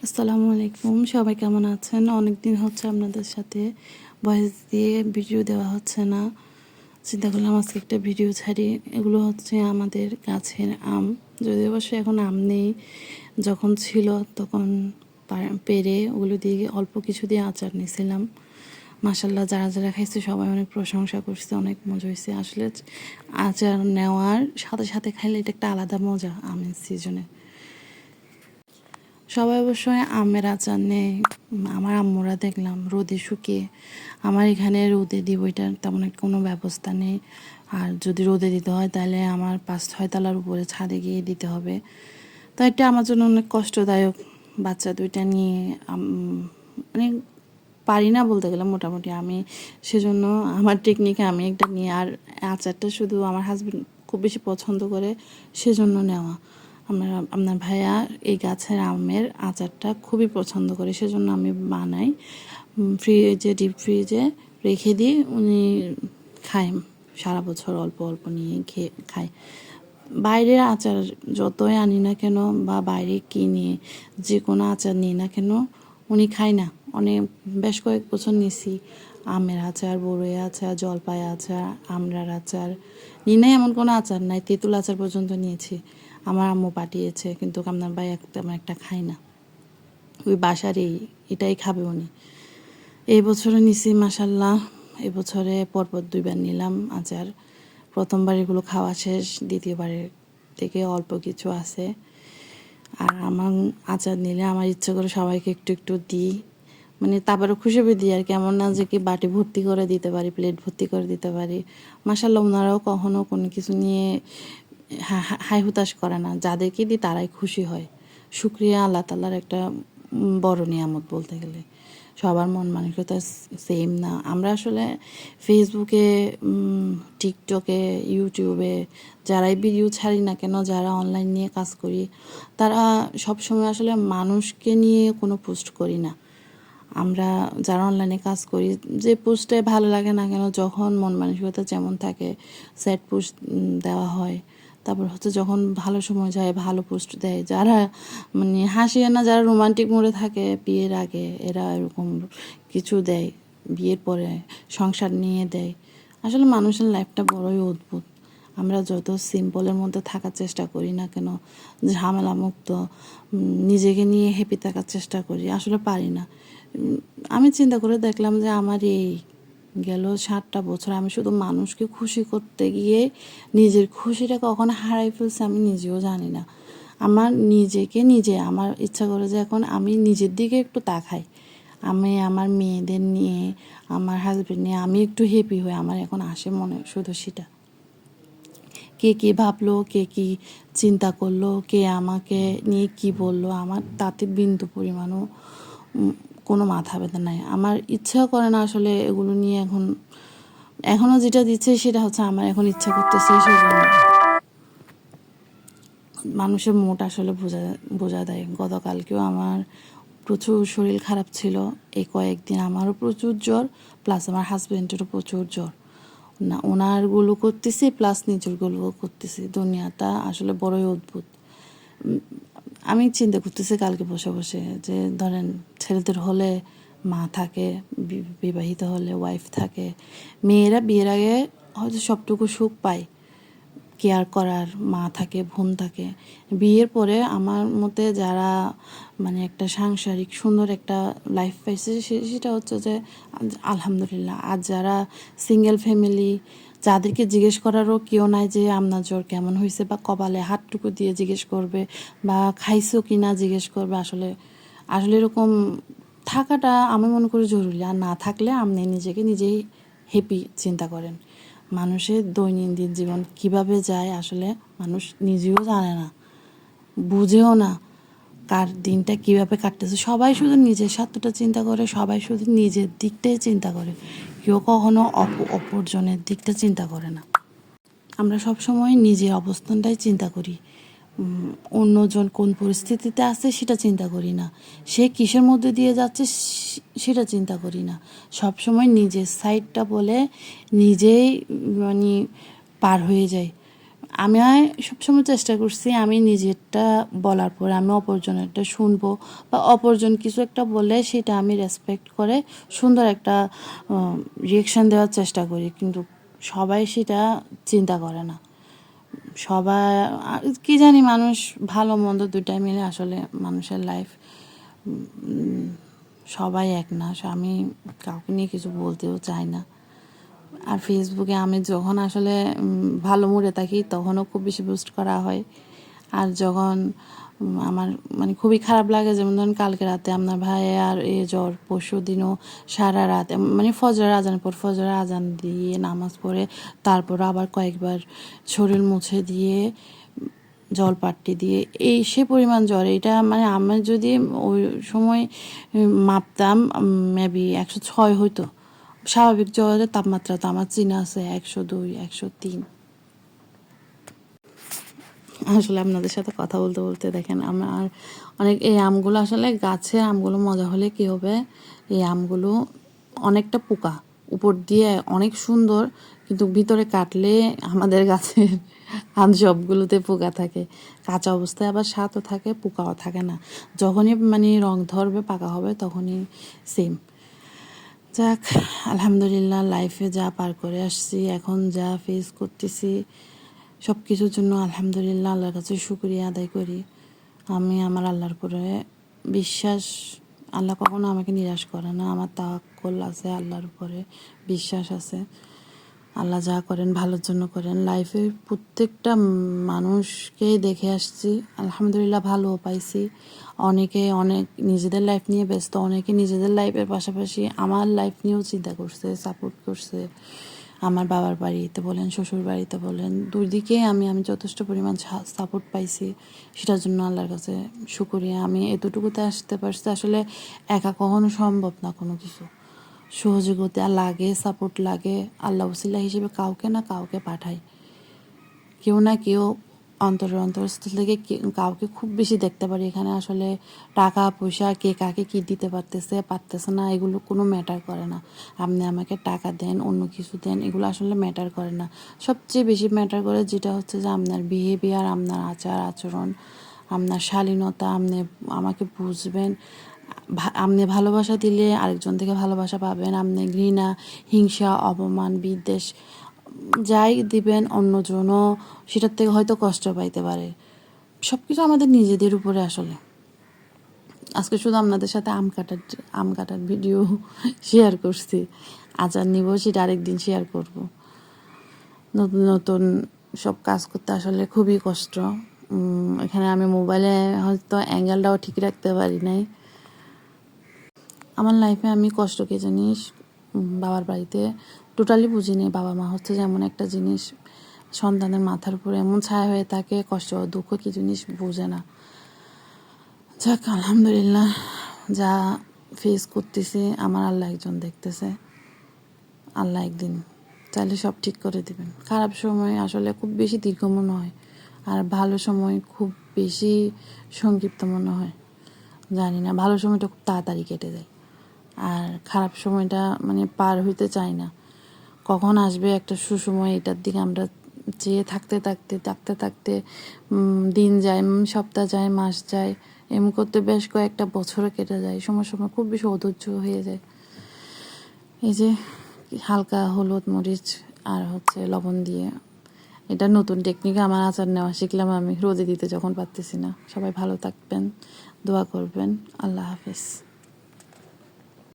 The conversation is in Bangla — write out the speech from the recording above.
আসসালামু আলাইকুম, সবাই কেমন আছেন? অনেকদিন হচ্ছে আপনাদের সাথে ভয়েস দিয়ে ভিডিও দেওয়া হচ্ছে না। চিন্তা করলাম আজকে একটা ভিডিও ছাড়ি। এগুলো হচ্ছে আমাদের গাছের আম, যদিও অবশ্য এখন আম নেই। যখন ছিল তখন পেরে ওগুলো দিয়ে অল্প কিছু দিয়ে আচার নিয়েছিলাম। মাশাল্লাহ, যারা যারা খাইছে সবাই অনেক প্রশংসা করছে, অনেক মজা হয়েছে। আসলে আচার নেওয়ার সাথে সাথে খাইলে এটা একটা আলাদা মজা আমের সিজনে। সবাই অবশ্যই আমের আচার নেয়। আমার আম্মুরা দেখলাম রোদে শুকিয়ে, আমার এখানে রোদে দিব এটার তেমন কোনো ব্যবস্থা নেই। আর যদি রোদে দিতে হয় তাহলে আমার 5-6 তলার উপরে ছাদে গিয়ে দিতে হবে। তো এটা আমার জন্য অনেক কষ্টদায়ক। বাচ্চা দুইটা নিয়ে মানে পারি না বলতে গেলে মোটামুটি আমি। সেজন্য আমার টেকনিকে আমি একটা নিয়ে, আর আচারটা শুধু আমার হাজব্যান্ড খুব বেশি পছন্দ করে, সেজন্য নেওয়া। আপনার ভাইয়া এই গাছের আমের আচারটা খুবই পছন্দ করে, সেজন্য আমি বানাই। ফ্রিজে, ডিপ ফ্রিজে রেখে দিই, উনি খায় সারা বছর অল্প অল্প নিয়ে খায়। বাইরের আচার যতই আনি না কেন বা বাইরে কিনে যে কোনো আচার নিই না কেন, উনি খায় না। অনেক বেশ কয়েক বছর নিছি আমের আচার, বড়ই আচার, জলপাই আচার, আমড়ার আচার নিই নাই এমন কোনো আচার নাই। তেঁতুল আচার পর্যন্ত নিয়েছি, আমার আম্মু পাঠিয়েছে, কিন্তু আপনার ভাই তেমন একটা খায় না। ওই বাসারই এটাই খাবে উনি। এই বছরে নিছি মাশাল্লাহ, এবছরে পরপর 2বার নিলাম আচার। প্রথমবার এগুলো খাওয়া শেষ, দ্বিতীয়বারের থেকে অল্প কিছু আছে। আর আমার আচার নিলে আমার ইচ্ছে করে সবাইকে একটু একটু দিই, মানে তারপরে খুশি দিই। আর কেমন না যে কি বাটি ভর্তি করে দিতে পারি, প্লেট ভর্তি করে দিতে পারি। মাশাল্লাহ, ওনারাও কখনো কোনো কিছু নিয়ে হাই হুতাশ করে না। যাদেরকে দিই তারাই খুশি হয়। শুকরিয়া আল্লাহ তাআলার একটা বড় নিয়ামত বলতে গেলে। সবার মন মানসিকতা সেম না। আমরা আসলে ফেসবুকে, টিকটকে, ইউটিউবে যারাই ভিডিও ছাড়ি না কেন, যারা অনলাইন নিয়ে কাজ করি, তারা সবসময় আসলে মানুষকে নিয়ে কোনো পোস্ট করি না। আমরা যারা অনলাইনে কাজ করি, যে পোস্টে ভালো লাগে না কেন, যখন মন মানসিকতা যেমন থাকে স্যাড পোস্ট দেওয়া হয়। তারপর হচ্ছে যখন ভালো সময় যায় ভালো পোস্ট দেয়। যারা মানে হাসিয়ে না, যারা রোমান্টিক মোডে থাকে বিয়ের আগে, এরা এরকম কিছু দেয়। বিয়ের পরে সংসার নিয়ে দেয়। আসলে মানুষের লাইফটা বড়ই অদ্ভুত। আমরা যত সিম্পলের মধ্যে থাকার চেষ্টা করি না কেন, ঝামেলা মুক্ত নিজেকে নিয়ে হ্যাপি থাকার চেষ্টা করি, আসলে পারি না। আমি চিন্তা করে দেখলাম যে আমার এই গেল 7টা বছর আমি শুধু মানুষকে খুশি করতে গিয়ে নিজের খুশিটা কখন হারাই ফেলছি আমি নিজেও জানি না। আমার নিজেকে নিজে আমার ইচ্ছা করে যে এখন আমি নিজের দিকে একটু তাকাই। আমি আমার মেয়েদের নিয়ে, আমার হাজব্যান্ড নিয়ে আমি একটু হ্যাপি হই। আমার এখন আসে মনে শুধু সেটা। কে কী ভাবলো, কে কী চিন্তা করলো, কে আমাকে নিয়ে কী বললো, আমার তাতে বিন্দু পরিমাণও কোনো মাথা ব্যথা নাই। আমার ইচ্ছাও করে না আসলে এগুলো নিয়ে এখনও যেটা দিচ্ছে সেটা হচ্ছে আমার এখন ইচ্ছা করতেছে, সেজন্য। মানুষের মুড আসলে বোঝা দেয়। গতকালকেও আমার প্রচুর শরীর খারাপ ছিল। এই কয়েকদিন আমারও প্রচুর জ্বর, প্লাস আমার হাজব্যান্ডেরও প্রচুর জ্বর। না, ওনারগুলো করতেছি প্লাস নিজেরগুলো করতেছি। দুনিয়াটা আসলে বড়ই অদ্ভুত। আমি চিন্তা করতেছি কালকে বসে বসে যে ধরেন ছেলেদের হলে মা থাকে, বিবাহিত হলে ওয়াইফ থাকে, মেয়েরা বিয়ের আগে হয়তো সবটুকু সুখ পায়, কেয়ার করার মা থাকে, বোন থাকে। বিয়ের পরে আমার মতে যারা মানে একটা সাংসারিক সুন্দর একটা লাইফ পাইছে সেটা হচ্ছে যে আলহামদুলিল্লাহ। আর যারা সিঙ্গেল ফ্যামিলি, যাদেরকে জিজ্ঞেস করারও কেউ নাই যে আপনার জ্বর কেমন হয়েছে, বা কপালে হাতটুকু দিয়ে জিজ্ঞেস করবে, বা খাইছো কি না জিজ্ঞেস করবে, আসলে আসলে এরকম থাকাটা আমি মনে করি জরুরি। আর না থাকলে আপনি নিজেকে নিজেই হ্যাপি চিন্তা করেন। মানুষের দৈনন্দিন জীবন কিভাবে যায় আসলে মানুষ নিজেও জানে না, বুঝেও না কার দিনটা কিভাবে কাটতেছে। সবাই শুধু নিজের স্বার্থটা চিন্তা করে, সবাই শুধু নিজের দিকটাই চিন্তা করে, কেউ কখনো অপরজনের দিকটা চিন্তা করে না। আমরা সবসময় নিজের অবস্থানটাই চিন্তা করি, অন্যজন কোন পরিস্থিতিতে আছে সেটা চিন্তা করি না, সে কিসের মধ্যে দিয়ে যাচ্ছে সেটা চিন্তা করি না। সবসময় নিজের সাইডটা বলে নিজেই মানে পার হয়ে যায়। আমি সবসময় চেষ্টা করছি আমি নিজেরটা বলার পরে আমি অপরজনেরটা শুনবো, বা অপরজন কিছু একটা বললে সেটা আমি রেসপেক্ট করে সুন্দর একটা রিয়েকশান দেওয়ার চেষ্টা করি, কিন্তু সবাই সেটা চিন্তা করে না। সবাই কি জানি, মানুষ ভালো মন্দ দুটাই মিলে আসলে মানুষের লাইফ, সবাই এক না। আমি কাউকে নিয়ে কিছু বলতেও চাই না। আর ফেসবুকে আমি যখন আসলে ভালো মুডে থাকি তখনও খুব বেশি বুস্ট করা হয়, আর যখন আমার মানে খুবই খারাপ লাগে, যেমন ধরুন কালকে রাতে আপনার ভাই আর জ্বর, পরশু দিনও সারা রাত মানে ফজরের আজান পর ফজরের আজান দিয়ে নামাজ পড়ে তারপর আবার কয়েকবার শরীর মুছে দিয়ে জল পাট্টি দিয়ে সে পরিমাণ জ্বর, এটা মানে আমি যদি ওই সময় মাপতাম মেবি 106 হইতো। স্বাভাবিক জ্বরের তাপমাত্রা তো আমার চিনা আছে 102, 103। আসলে আপনাদের সাথে কথা বলতে বলতে দেখেন আমার অনেক এই আমগুলো, আসলে গাছে আমগুলো মজা হলে কী হবে, এই আমগুলো অনেকটা পোকা উপর দিয়ে অনেক সুন্দর, কিন্তু ভিতরে কাটলে আমাদের গাছের আম সবগুলোতে পোকা থাকে। কাঁচা অবস্থায় আবার স্বাদও থাকে, পোকাও থাকে না। যখনই মানে রং ধরবে, পাকা হবে, তখনই সেম। যাক, আলহামদুলিল্লাহ, লাইফে যা পার করে আসছি, এখন যা ফেস করতেছি, সব কিছুর জন্য আলহামদুলিল্লাহ আল্লাহর কাছে শুকরিয়া আদায় করি। আমি আমার আল্লাহর উপরে বিশ্বাস, আল্লাহ কখনো আমাকে নিরাশ করে না। আমার তাওয়াক্কুল আছে আল্লাহর উপরে, বিশ্বাস আছে। আল্লাহ যা করেন ভালোর জন্য করেন। লাইফে প্রত্যেকটা মানুষকেই দেখে আসছি, আলহামদুলিল্লাহ ভালোও পাইছি। অনেকে অনেক নিজেদের লাইফ নিয়ে ব্যস্ত, অনেকে নিজেদের লাইফের পাশাপাশি আমার লাইফ নিয়েও চিন্তা করছে, সাপোর্ট করছে। আমার বাবার বাড়িতে বলেন, শ্বশুর বাড়িতে বলেন, দুই দিকে আমি যথেষ্ট পরিমাণ সাপোর্ট পাইছি। সেটার জন্য আল্লাহর কাছে শুকরিয়া। আমি এতটুকুতে আসতে পারছি। আসলে একা কখনো সম্ভব না কোনো কিছু, সহযোগিতা লাগে, সাপোর্ট লাগে। আল্লাহ ওসিলা হিসেবে কাউকে না কাউকে পাঠায়, কেউ না কেউ অন্তরস্থল থেকে কাউকে খুব বেশি দেখতে পারি। এখানে আসলে টাকা পয়সা কে কাকে কী দিতে পারতেছে না, এগুলো কোনো ম্যাটার করে না। আপনি আমাকে টাকা দেন, অন্য কিছু দেন, এগুলো আসলে ম্যাটার করে না। সবচেয়ে বেশি ম্যাটার করে যেটা হচ্ছে যে আপনার বিহেভিয়ার, আপনার আচার আচরণ, আপনার শালীনতা, আপনি আমাকে বুঝবেন। আপনি ভালোবাসা দিলে আরেকজন থেকে ভালোবাসা পাবেন। আপনি ঘৃণা, হিংসা, অপমান, বিদ্বেষ যাই দিবেন, অন্যজনও সেটার থেকে হয়তো কষ্ট পাইতে পারে। সব কিছু আমাদের নিজেদের উপরে আসলে। আজকে শুধু আপনাদের সাথে আম কাটার ভিডিও শেয়ার করছি। আচার নিব, সেটা আরেকদিন শেয়ার করব। নতুন নতুন সব কাজ করতে আসলে খুবই কষ্ট। এখানে আমি মোবাইলে হয়তো অ্যাঙ্গেলটাও ঠিক রাখতে পারি নাই। আমার লাইফে আমি কষ্ট কি জিনিস বাবার বাড়িতে টোটালি বুঝিনি। বাবা মা হচ্ছে যেমন একটা জিনিস, সন্তানের মাথার উপরে এমন ছায়া হয়ে থাকে, কষ্ট দুঃখ কি জিনিস বোঝে না। যাক, আলহামদুলিল্লাহ, যা ফেস করতেছি আমার আল্লাহ একজন দেখতেছে। আল্লাহ একদিন চাইলে সব ঠিক করে দিবেন। খারাপ সময় আসলে খুব বেশি দীর্ঘ মনে হয়, আর ভালো সময় খুব বেশি সংক্ষিপ্ত মনে হয়। জানি না, ভালো সময়টা খুব তাড়াতাড়ি কেটে যায়, আর খারাপ সময়টা মানে পার হইতে চায় না। কখন আসবে একটা সুসময়, এটার দিকে আমরা চেয়ে থাকতে থাকতে থাকতে থাকতে দিন যায়, সপ্তাহ যায়, মাস যায়, এমন করতে বেশ কয়েকটা বছরও কেটে যায়। সময় সময় খুব বেশি অধৈর্য হয়ে যায়। এই যে হালকা হলুদ মরিচ আর হচ্ছে লবণ দিয়ে, এটা নতুন টেকনিক, আমার আচার নেওয়া শিখলাম আমি, রোদে দিতে যখন পারতেছি না। সবাই ভালো থাকবেন, দোয়া করবেন। আল্লাহ হাফেজ।